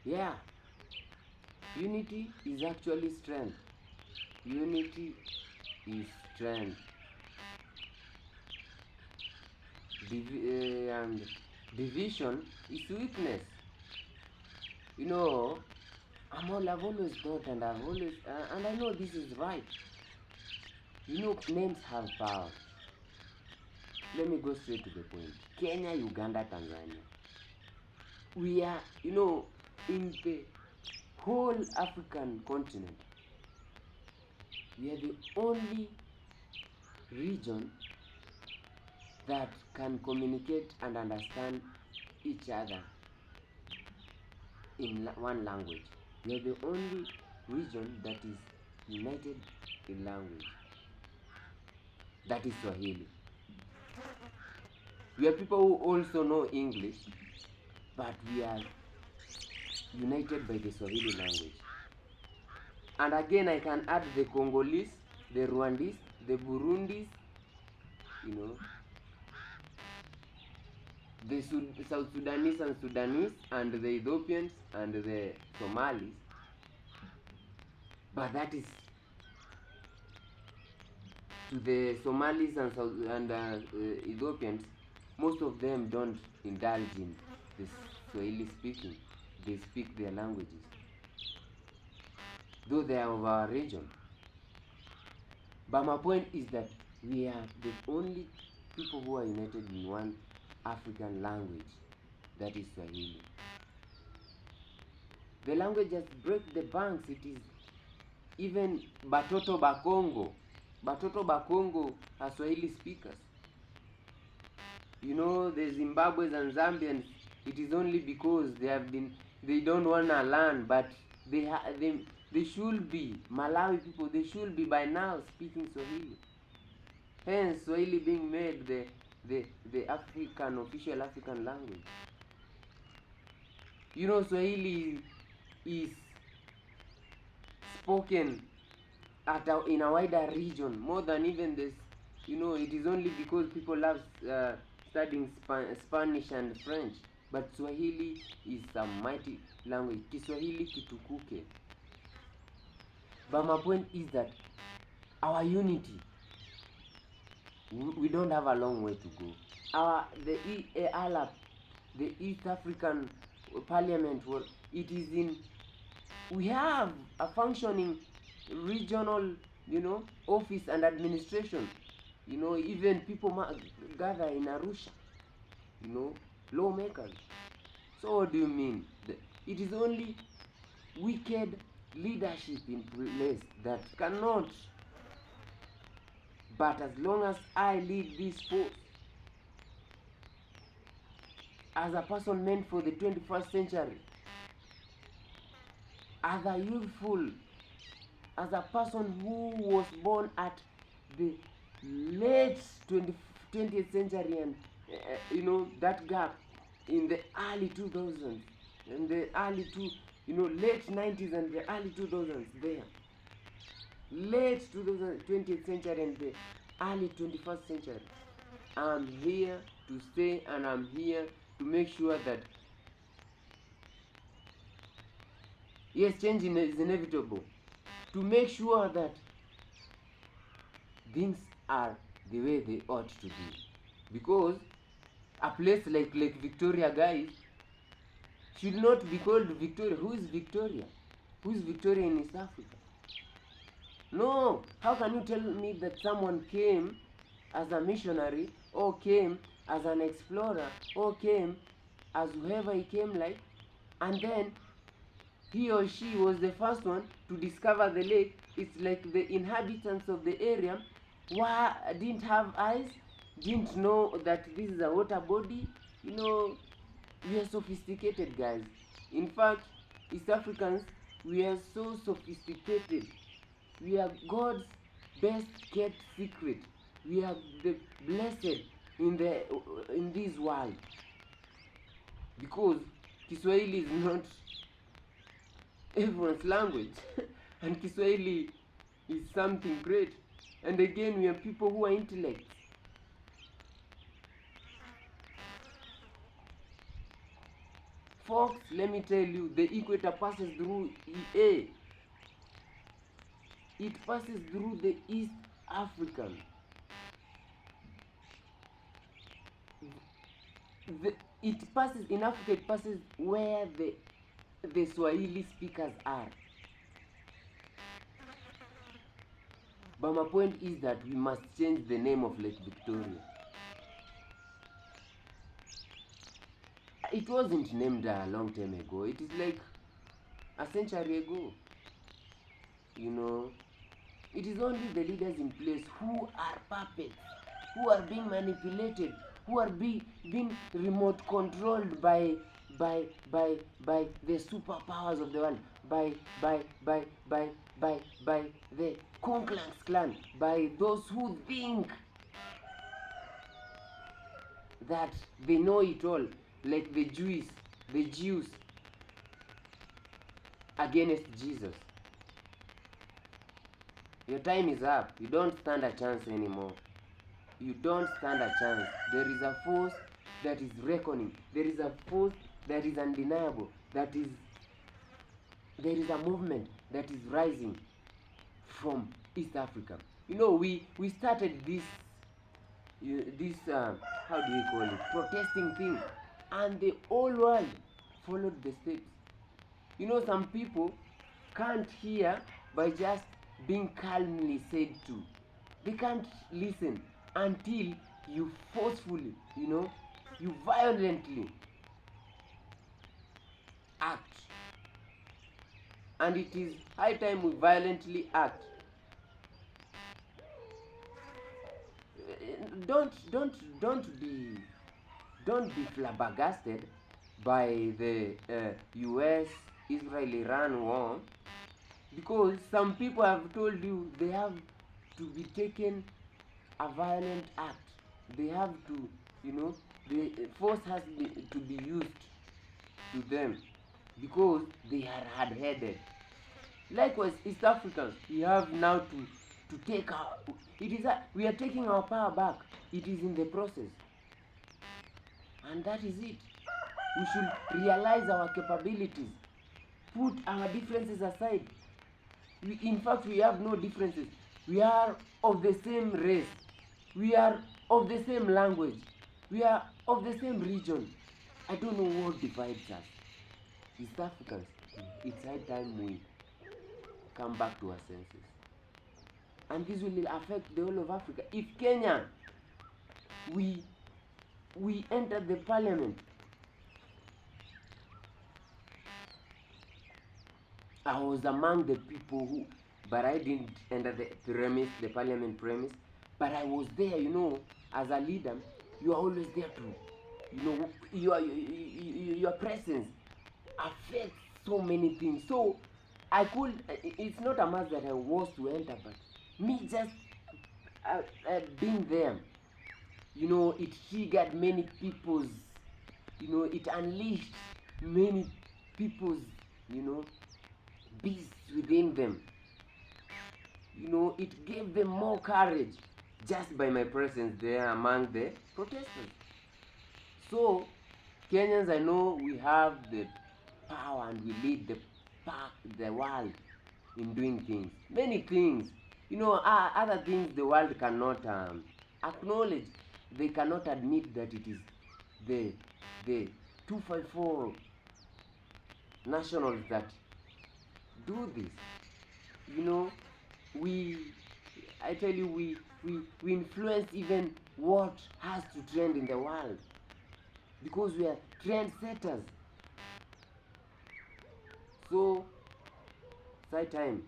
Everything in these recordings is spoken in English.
Yeah, unity is actually strength. Unity is strength. And division is weakness. You know, I've always thought, and I've always, and I know this is right. You know, names have power. Let me go straight to the point. Kenya, Uganda, Tanzania. We are, in the whole African continent, we are the only region that can communicate and understand each other in one language. We are the only region that is united in language. That is Swahili. We are people who also know English, but we are united by the Swahili language. And again, I can add the Congolese, the Rwandese, the Burundis, the South Sudanese and the Ethiopians and the Somalis. But that is to the Somalis and Ethiopians. Most of them don't indulge in this Swahili speaking. They speak their languages, though they are of our region. But my point is that we are the only people who are united in one African language, that is Swahili. The language just breaks the banks. It is even Batoto Bakongo. Batoto Bakongo are Swahili speakers. You know, the Zimbabweans and Zambians, it is only because they don't want to learn, but they should be. Malawi people, they should be by now speaking Swahili. Hence, Swahili being made the official African language. You know, Swahili is spoken in a wider region, more than even this. You know, it is only because people love studying Spanish and French. But Swahili is a mighty language. Kiswahili kitukuke. But my point is that our unity, we don't have a long way to go. The East African Parliament, we have a functioning regional, office and administration. Even people gather in Arusha, lawmakers. So what do you mean? It is only wicked leadership in place that cannot. But as long as I lead this force, as a person meant for the 21st century, as a youthful, as a person who was born at the late 20th century and, that gap in the early 2000s, and the late 90s and the early 2000s there. Late 20th century and the early 21st century. I'm here to stay, and I'm here to make sure that yes, change is inevitable. To make sure that things are the way they ought to be. Because a place like Lake Victoria, guys, should not be called Victoria. Who is Victoria? Who is Victoria in East Africa? No. How can you tell me that someone came as a missionary, or came as an explorer, or came as whoever he came like, and then he or she was the first one to discover the lake? It's like the inhabitants of the area didn't have eyes, didn't know that this is a water body. We are sophisticated, guys. In fact, East Africans, we are so sophisticated. We are God's best kept secret. We are the blessed in this world, because Kiswahili is not everyone's language and Kiswahili is something great. And again, we are people who are intellects. Folks, let me tell you, the equator passes through EA. It passes through the East African. It passes in Africa. It passes where the Swahili speakers are. But my point is that we must change the name of Lake Victoria. It wasn't named a long time ago. It is like a century ago. You know, it is only the leaders in place who are puppets, who are being manipulated, who are being remote controlled by the superpowers of the world, by the Ku Klux Klan, by those who think that they know it all, like the Jews against Jesus. Your time is up. You don't stand a chance anymore. You don't stand a chance. There is a force that is reckoning. There is a force that is undeniable. There is a movement that is rising from East Africa. You know, we started this how do we call it, protesting thing, and the whole world followed the steps. You know, some people can't hear by just being calmly said to. They can't listen until you forcefully, you violently act. And it is high time we violently act. Don't be flabbergasted by the US Israel-Iran war, because some people have told you they have to be taken a violent act. They have to, the force has to be used to them because they are hard-headed. Likewise, East Africans, we have now to take our, we are taking our power back. It is in the process. And that is it. We should realize our capabilities. Put our differences aside. In fact, we have no differences. We are of the same race. We are of the same language. We are of the same region. I don't know what divides us. East Africans, it's high time we come back to our senses. And this will affect the whole of Africa. If Kenya, we enter the parliament, I was among the people who, but I didn't enter the parliament premise, but I was there, as a leader. You are always there to, your presence affects so many things. So it's not a must that I was to enter, but me just being there, it triggered many people's, it unleashed many people's, beasts within them. It gave them more courage just by my presence there among the protesters. So, Kenyans, I know we have the power and we lead the world in doing things. Many things. Other things the world cannot acknowledge. They cannot admit that it is the 254 nationals that do this. I tell you, we influence even what has to trend in the world, because we are trendsetters. So, it's high time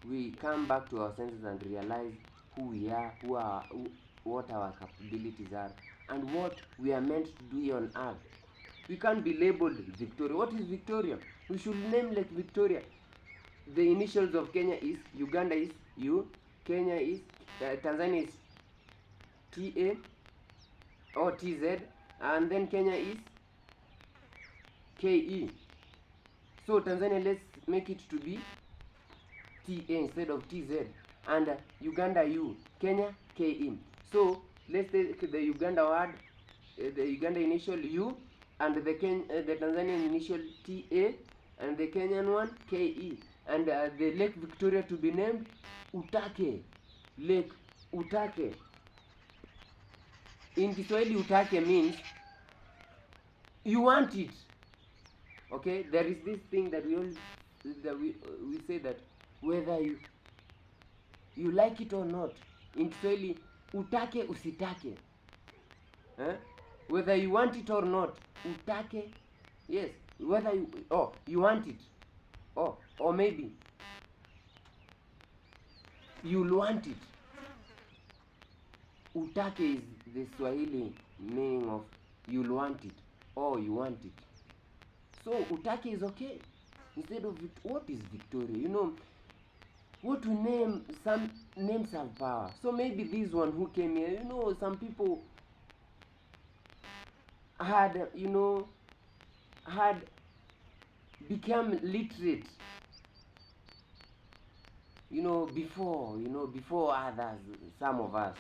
we come back to our senses and realize who we are, what our capabilities are, and what we are meant to do here on earth. We can't be labeled Victoria. What is Victoria? We should name like Victoria. The initials of Kenya is, Uganda is U, Kenya is, Tanzania is TA or TZ, and then Kenya is KE. So Tanzania, let's make it to be TA instead of TZ, and Uganda U, Kenya KE. So let's take the Uganda word, the Uganda initial U, and the Tanzanian initial TA, and the Kenyan one KE, and the Lake Victoria to be named Utake Lake Utake. In Kiswahili, Utake means you want it. Okay, there is this thing that we say that whether you like it or not. In Kiswahili, utake usitake. Whether you want it or not, utake, yes, whether you want it, or maybe you'll want it. Utake is the Swahili meaning of you'll want it or you want it. So utake is okay. Instead of what is Victoria? You know, what we name, some names have power. So maybe this one who came here, you know, some people had, you know, had become literate, you know, before others, some of us.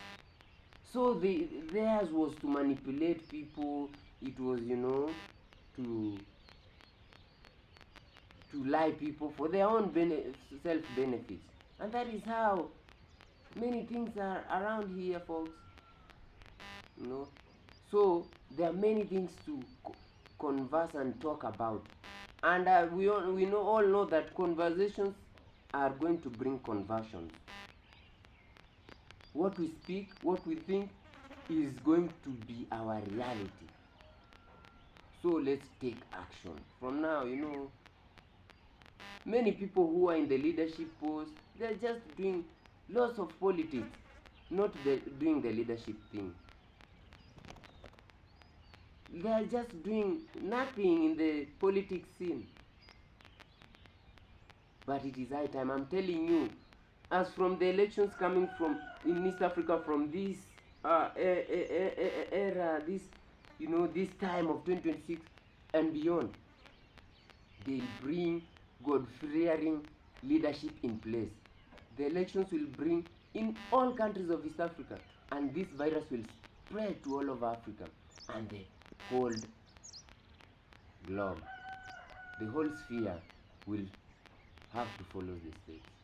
So theirs was to manipulate people. It was, you know, to lie people for their own self benefits, and that is how many things are around here, folks. You know, so there are many things to converse and talk about, and we all know that conversations are going to bring conversions. What we speak, what we think, is going to be our reality. So let's take action from now. You know, many people who are in the leadership post, they're just doing lots of politics, not doing the leadership thing. They are just doing nothing in the politics scene. But it is high time, I'm telling you, as from the elections coming from in East Africa, from this era, this, you know, this time of 2026 and beyond, they'll bring God-fearing leadership in place. The elections will bring in all countries of East Africa, and this virus will spread to all over Africa and the whole globe. The whole sphere will have to follow the steps.